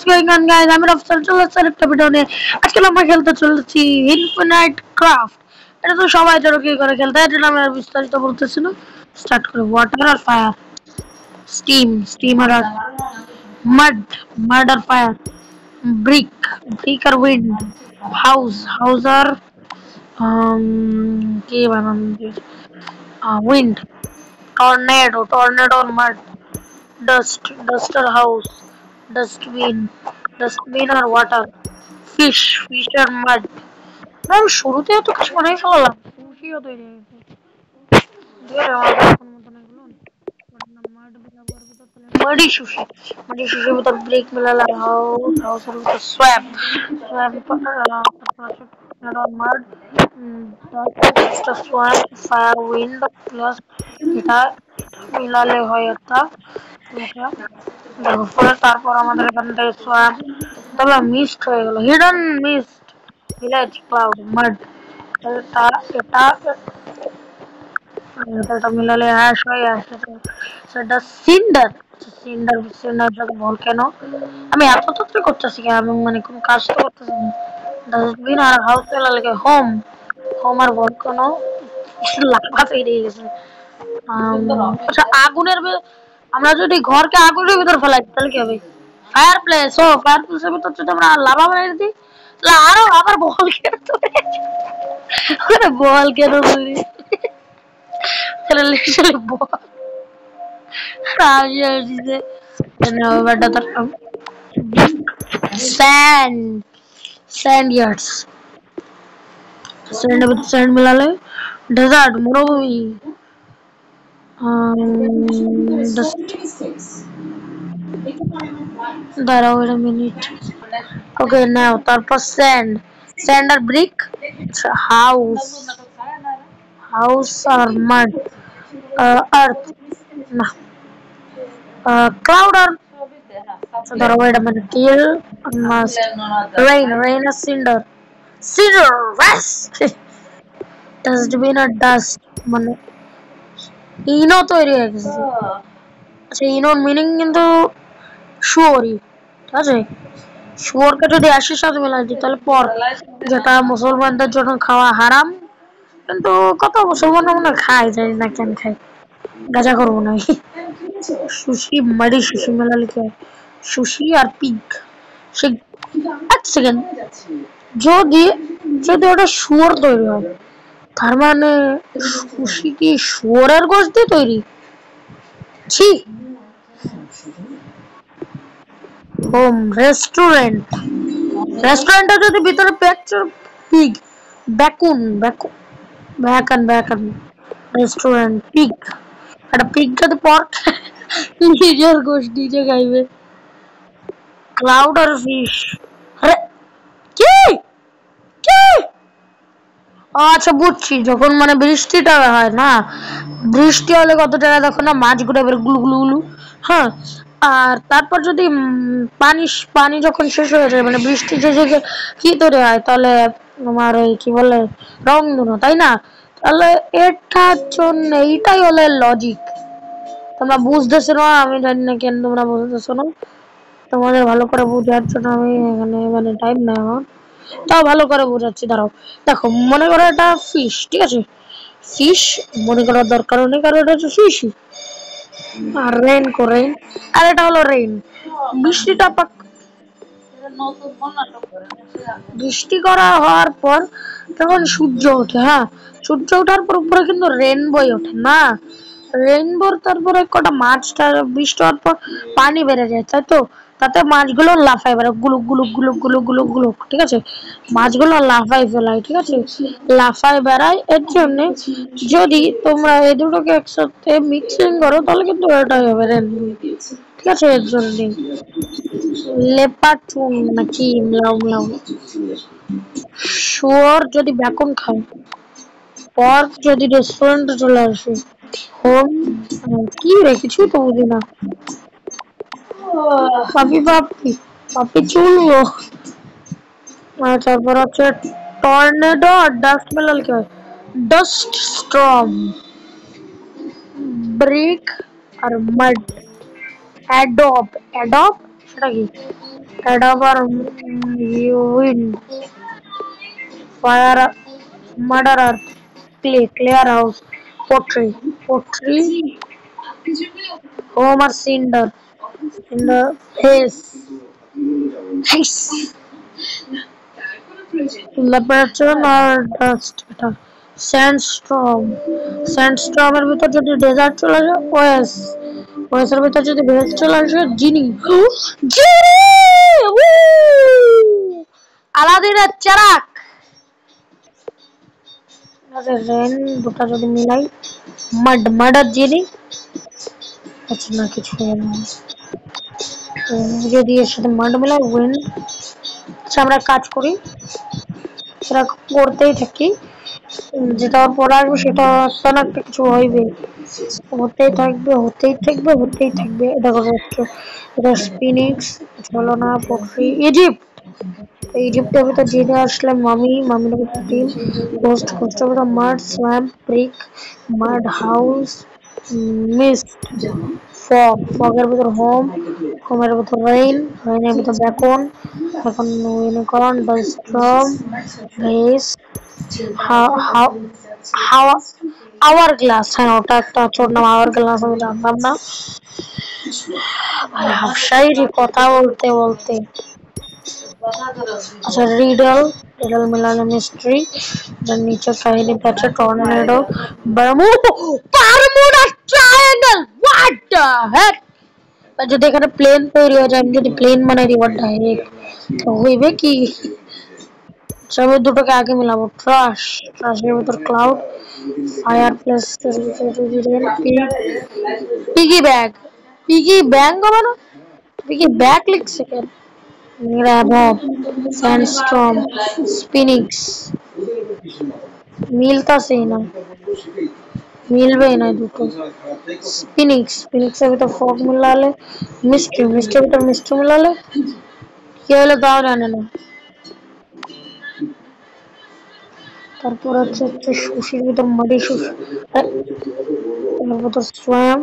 going on guys? I'm Rafsar একটা video নিয়ে আজকে আমরা খেলতে চলেছি ইনফিনাইট ক্রাফট। এটা তো সবাই জানো কি করে খেলতে হয়, এটা আমি আর বিস্তারিত বলতেছি না। স্টার্ট করি। ওয়াটার আর ফায়ার, স্টিম আর মাড আর ফায়ার, ব্রিক আর উইন্ড, হাউস আর কি বানান, উইন্ড, টর্নেডো আর mud, dust or house, dustbin or water, fish or mud. मैं শুরুতে তো কিছু বানাই ফেলালাম, খুশিও তৈরি হয়েছে। মাটি সুশি ভিতর ব্রেক মিলালাম, হাউসের ভিতর সোয়াব মাড, সোয়াব ফায়ার উইন্ড প্লাস এটা মিলালে হয় একটা তারপর আমাদের এখান থেকে সোয়াব তবে মিস্ট হয়ে গেল, হিডেন মিস্ট, ভিলেজ ক্লাউড মাড, এটা এটা এটা মিলালে অ্যাশ হয়, অ্যাশ সেটা সিন্ডার সাথে ভলকেনো। আমি এত তত্ত্ব করতেছি কি আমি মানে কোনো কাজ তো করতেছি না। ডাস্টবিন আর হাউস মিলালে হোম আর ভলকেনো লাফা তৈরি হয়ে গেছে। আচ্ছা আগুনের আমরা যদি ঘরকে আগুনের ভিতর ফেলাই তাহলে কি হবে? ফায়ার প্লেসের ভিতর যদি আমরা লাভা বানাই দিই তাহলে আরো আবার বল কেন তুলি তাহলে লিটারালি বল স্যান্ড ইয়ার্ডস, স্যান্ড মিলালে ডেজার্ট মরুভূমি, দাঁড়াও wait a minute. Okay now তারপর sand আর brick, house আর mud, earth না, cloud আর দাঁড়াও wait a minute, teal must, rain R cinder rest dustbin R dust মানে ইনো তৈরি হয়ে গেছে। আচ্ছা ইনোর মিনিং কিন্তু শুয়োরই, ঠিক আছে? শুয়োরকে যদি অ্যাশের সাথে মেলা দিই তাহলে পর্ক, যেটা মুসলমানদের জন্য খাওয়া হারাম, কিন্তু কত মুসলমানরা মনে খায়, জানি না কেন খায়, গাজা করবো না। সুশি মেলা লিখে সুশি আর পিগ, সে এক সেকেন্ড, যদি ওটা শুয়োর তৈরি হয় তার মানে সুশি কি শুয়োরের গোশত দিয়ে তৈরি? ছি। হোম রেস্টুরেন্টে যদি ভিতরে পিগ ব্যাকুন রেস্টুরেন্ট পিগ, একটা পিগ যদি পর্ক নিজের গোশত নিজে খাইবে। ক্লাউড আর ফিশ, আরে কি আচ্ছা বুঝছি, যখন মানে বৃষ্টিটা হয় না, বৃষ্টি হলে কত টাকা দেখো না, মাছগুলো এবার গুলু গুলু গুলু, হ্যাঁ। আর তারপর যদি পানি যখন শেষ হয়ে যায়, মানে বৃষ্টি শেষে কি তৈরি হয় তাহলে তোমার ওই কি বলে রংধনু, তাই না? তাহলে এটার জন্য এইটাই হলো লজিক। তোমরা বুঝতেছো না, আমি জানি না কেন তোমরা বুঝতেছো না, তোমাদের ভালো করে বোঝার জন্য আমি এখানে মানে টাইম নেই আমার, তাও ভালো করে বোঝাচ্ছি। দাঁড়াও দেখো, মনে করো এটা ফিশ, ঠিক আছে? ফিশ মনে করার দরকার নেই, কারণ এটা হচ্ছে ফিশই। আর রেইন আর এটা হলো রেইন, বৃষ্টিটা বৃষ্টি করা হওয়ার পর যখন সূর্য ওঠে, হ্যাঁ সূর্য ওঠার পর উপরে কিন্তু রেইনবোই ওঠে না, রেইনবোর তারপরে কটা মাছটা বৃষ্টি হওয়ার পর পানি বেড়ে যায়, তাই তো? তাতে মাছগুলো লাফায় বেড়ায় গুলুক গুলুক গুলুক গুলুক গুলুক গুলুক, ঠিক আছে? মাছগুলো লাফায় ফেলায়, ঠিক আছে? লাফায় বেড়ায়, এর জন্য যদি তোমরা এই দুটোকে একসাথে মিক্সিং করো তাহলে কিন্তু এটাই হবে রেইনবো, ঠিক আছে? এর জন্য লেপাচুন নাকি মিলাও শুয়োর যদি ব্যাকন খায়, পর্ক যদি রেস্টুরেন্টে চলে আসে, হোম কি রে কিছু তো বুঝি না, পাপি চুলবো। তারপর হচ্ছে টর্নেডো আর ডাস্ট মেলাল কি হয়, ডাস্ট স্টর্ম, ব্রিক আর মাড, অ্যাডব সেটা কি? cadaver, wind, fire, murder earth, clay, clear house, pottery, pottery, Homer cinder, cinder, haze, haze, leprechaun or dust, sandstorm, sandstorm এর ভিতর যদি ডেজার্ট চলে আসে ওয়েস ওয়েসের ভিতর যদি ভেজ চলে আসে জিনি জিনি আলাদিনের চারাক রেন দুটা যদি মিলাই মাড মাডার জিনি আচ্ছা না কিছু যদি এর সাথে মাড মিলাই উইন আচ্ছা আমরা কাজ করি সেটা করতেই থাকি যেটা পড়া আসবে সেটা একটা না একটা কিছু হইবে হতেই থাকবে হতেই থাকবে হতেই থাকবে দেখো এটা স্পিনিক্স হলো না পটরি ইজিপ্ট ইজিপ্টের ভিতর জেনে আসলে মামির ভিতর টিম কোস্টের ভিতর মাড স্ল্যাম্প ব্রিক মাড হাউস মিস্ট ফগের ভিতর হোমের ভিতর রেইনের ভিতর বেকন এখন ইউনিকর্ন ডালস্ট্রম ভেস হাওয়া আওয়ার গ্লাস হ্যাঁ ওটা একটা ছোট নাম আওয়ার গ্লাস আমি জানতাম না শায়রি কথা বলতে বলতে আচ্ছা রিডল মিলানো মিস্ট্রি যার নিচে কাহিনীতে আছে tornado Bermuda triangle what the heck যদি এখানে প্লেন তৈরি হয়ে যায় আমি যদি প্লেন বানাই দিই ডাইরেক্ট তো হইবে কি সব দুটোকে আগে মিলাবো ট্রাশের ভিতর cloud fire place piggy bag হবে না পিগি ব্যাগ লিখছে কেন র্যাবব স্যান্ডস্টর্ম স্পিনিক্স মিলতাছেই না মিলবেই না দুটো স্পিনিক্সের ভিতর ফগ মিলালে মিস্ট্রির ভিতর মিস্ট্রি মিলালে কি হলে তাও জানে না তারপর হচ্ছে সুশির ভিতর মাটি সুশি এর ভিতর সোয়াম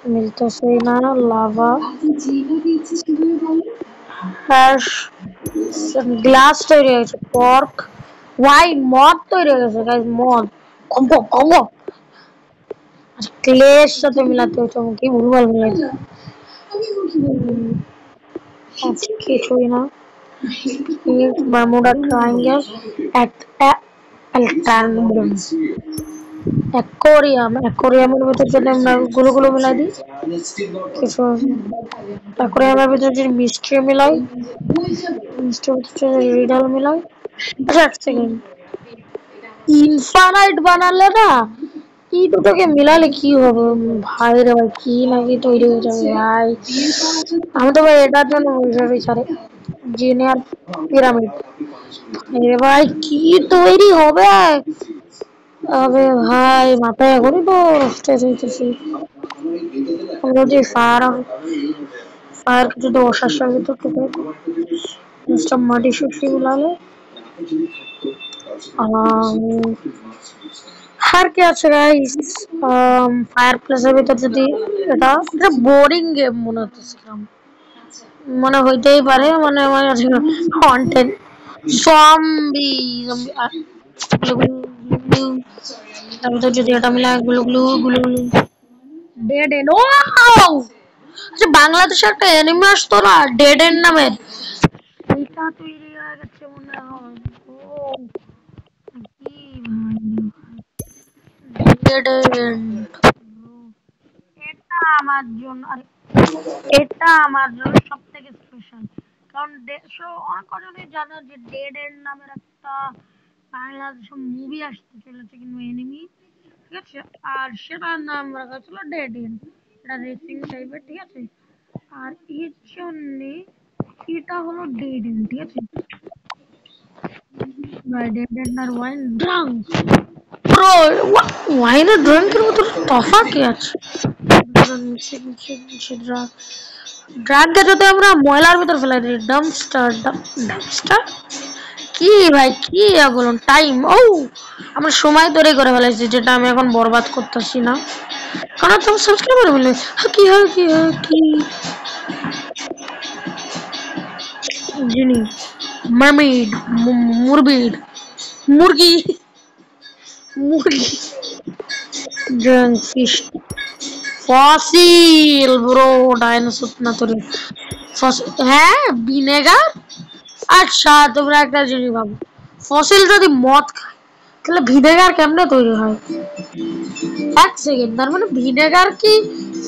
মিলতেছেই না লাভা হ্যাশ গ্লাস তৈরি হয়েছে পর্ক ওয়াইন মদ তৈরি হয়ে গেছে গাইস মদ কম্বো কম্বো আচ্ছা ক্লের সাথে মিলাতে হচ্ছে আমি কি ভুলভাল মিলাইছি আচ্ছা কিছুই না বারমুডা ট্রায়াঙ্গেল অ্যাকোরিয়ামের ভিতর যদি আমরা গুলো মিলাই দিই কিছু অ্যাকোরিয়ামের ভিতর যদি মিস্ট্রি মিলাই মিস্ট্রির ভিতর যদি রিডল মিলাই আচ্ছা এক সেকেন্ড ইনফানাইট বানালে না এই দুটোকে মিলালে কি হবে ভাই রে ভাই কি নাকি তৈরি হয়ে যাবে ভাই আমি তো ভাই এটার জন্য বিচারে জিনিয়ার পিরামিড রে ভাই কি তৈরি হবে আবে ভাই মাথায় এখনই তো স্ট্রেস হইতেছি যদি ফায়ার যদি অশাস্ত্র ভিতর টুকে মাটি শুকিয়ে মিলালে আর কি আছে গাইস ফায়ার প্লেসের ভিতর যদি এটা বোরিং গেম মনে হচ্ছে মনে হইতেই পারে মানে আমার কন্টেন্ট জম্বি তারপর যদি এটা মিলা গুলো ডেড এন্ড ও আচ্ছা বাংলাদেশে একটা অ্যানিমে আসতো না ডেড এন্ড নামের এটা তৈরি হয়ে গেছে মনে হয় কি ডেড এন্ড এটা আমার জন্য সবথেকে স্পেশাল কারণ অনেক জনই জানে যে ডেড এন্ড নামের একটা বাংলাদেশে মুভি আসতে চলেছে কিন্তু এনিমি ঠিক আছে আর সেটার নাম রাখা ছিল ডেড এন্ড এটা রেসিং টাইপের ঠিক আছে আর এর জন্য এটা হলো ডেড এন্ড ঠিক আছে dead and R wine drank bro wine আর ড্রাঙ্কের মতো তফাৎ কি আছে ড্রাগকে যদি আমরা ময়লার ভিতর ফেলাই দিই ডাম্পস্টার কি ভাই কি বলুন টাইম ও আমরা সময় ধরে করে ফেলাইছি যেটা আমি এখন বরবাদ করতেছি না কারণ তুমি সাবস্ক্রাইবার বললে কি হয় কি জিনি, মারমেড, মুরবিড, মুরগি, মুরগি, drunk fish, fossil bro, dinosaur না তোরে, হ্যাঁ ভিনেগার। আচ্ছা তোমরা একটা জিনিস ভাবো, ফসিল যদি মদ খায় তাহলে ভিনেগার কেমনে তৈরি হয়? এক সেকেন্ড, তার মানে ভিনেগার কি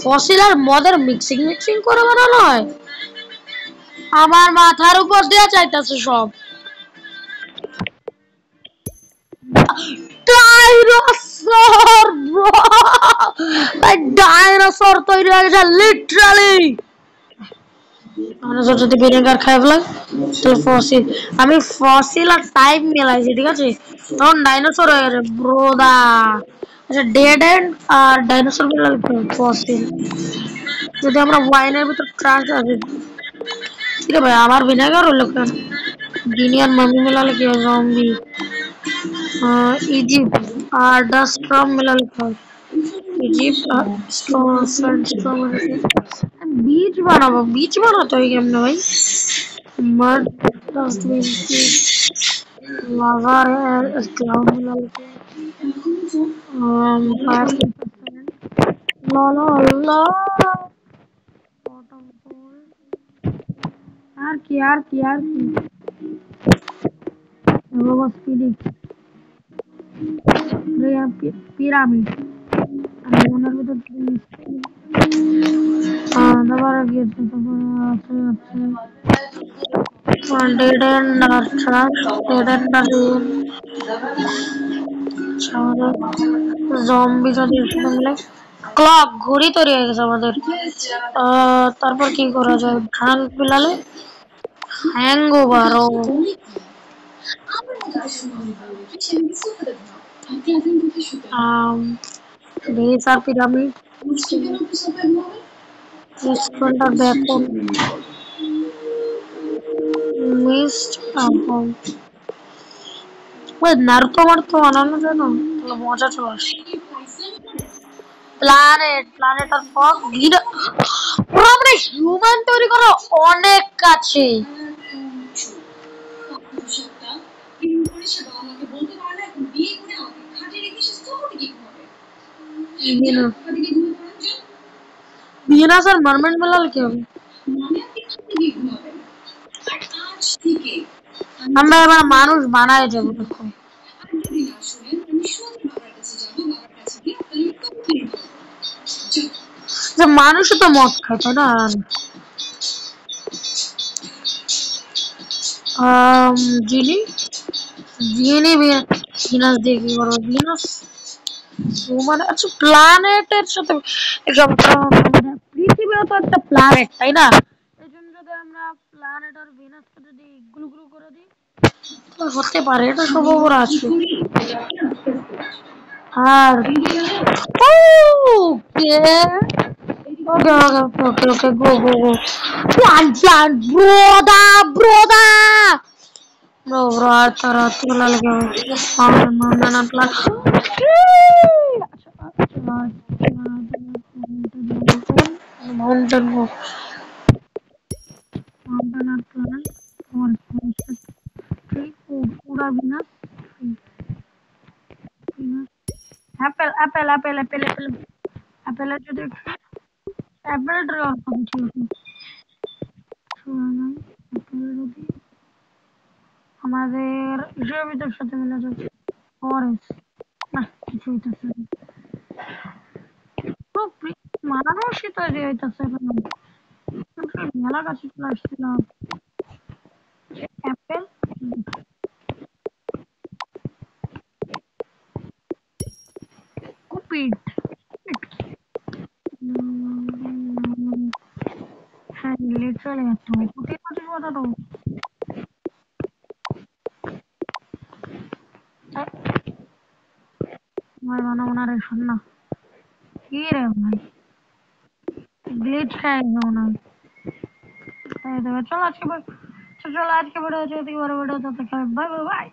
ফসিল আর মদের মিক্সিং মিক্সিং করে বানানো হয়? আমার মাথার উপর দিয়ে চাইতেছে সব। ডাইনোসর ব্রো, ডাইনোসর তৈরি হয়ে গেছে লিটারালি। ডাইনোসর যদি ভিনেগার খাই ফেলে তাহলে ফসিল, আমি ফসিল আর টাইম মেলাইছি ঠিক আছে, তখন ডাইনোসর হয়ে গেছে ব্রোদা। আচ্ছা dead and R dinosaur মিলালে fossil. যদি আমরা ওয়াইনের ভিতর ট্রান্স আছে, ঠিক ভাই আমার ভিনেগার হলো কেন? জিনিয়ার মামি মিলালে কি হয়? জম্বি। ইজিপ্ট আর ডাস্ট্রম মিলালে কি হয়? ইজিপ্ট আর স্ট্রং। বীজ বানাবো, বীজ বানাতে হয় কেমনে ভাই? মাড ডাস্টবিন, লাভার ক্লাউড মিলালে কি ফায়ার, লা লা লা, আর কি আর কি আর কি, বাবা স্পিরিট, পিরামিড, আর মনের ভিতর তারপরে গিয়েছে, তারপরে আছে dead and R trust, dead and R zombie যদি মিলে ক্লক, ঘড়ি তৈরি হয়ে গেছে আমাদের। তারপর কি করা যায়? ড্রাঙ্ক মিলালে হ্যাংওভার, ও বেস আর পিরামিড, রেস্টুরেন্ট আর বেকন, মিস্ট আপল। ওই নারুতো মারতো বানানো যায় না? তাহলে মজা চলে আসে। প্ল্যানেট, প্ল্যানেট আর ফগ, আমরা হিউম্যান তৈরি করা অনেক কাছে। ভিনাস আর মারমেন্ট মেলাল কি হবে? আমরা এবার মানুষ বানায় যাবো দেখো। মানুষ তো মদ খায় তাই না? জিনি, জিনি ভিনাস দিয়ে কি করবো? ভিনাস মানে আচ্ছা প্ল্যানেটের সাথে পৃথিবীও তো একটা প্ল্যানেট তাই না? এই জন্য যদি আমরা প্ল্যানেট আর ভিনাসকে যদি গ্লু গ্লু করে দিই হতে পারে, এটা সম্ভাবনা আছে। আর okay okay okay okay go go go, plan plan ব্রোদা ব্রোদা ব্রো ব্রো, আর তারা তোলা লাগে মাউন্টেন মাউন্টেন আর প্ল্যান। মাউন্টেন গো, মাউন্টেন আর প্ল্যান, পুরা বিনাশ। Apple apple apple apple apple অ্যাপেলের যদি অ্যাপেল ট্রি অল্প কিছু যদি আমাদের জৈবিকের সাথে মিলে যাচ্ছে ফরেস্ট, না কিছু হইতেছে মানুষই তৈরি হইতেছে মেলা গাছে চলে আসছিলাম। অ্যাপেল, কুপিড, হ্যাঁ লিটারালি এত কুটির কুটির কথা তো ভাই বানাবো না রে শোন কি রে ভাই, গ্লিচ খাই না তাই দেবে। চলো আজকে চলো আজকে ভিডিও হচ্ছে, বড় ভিডিও তো বাই বাই বাই।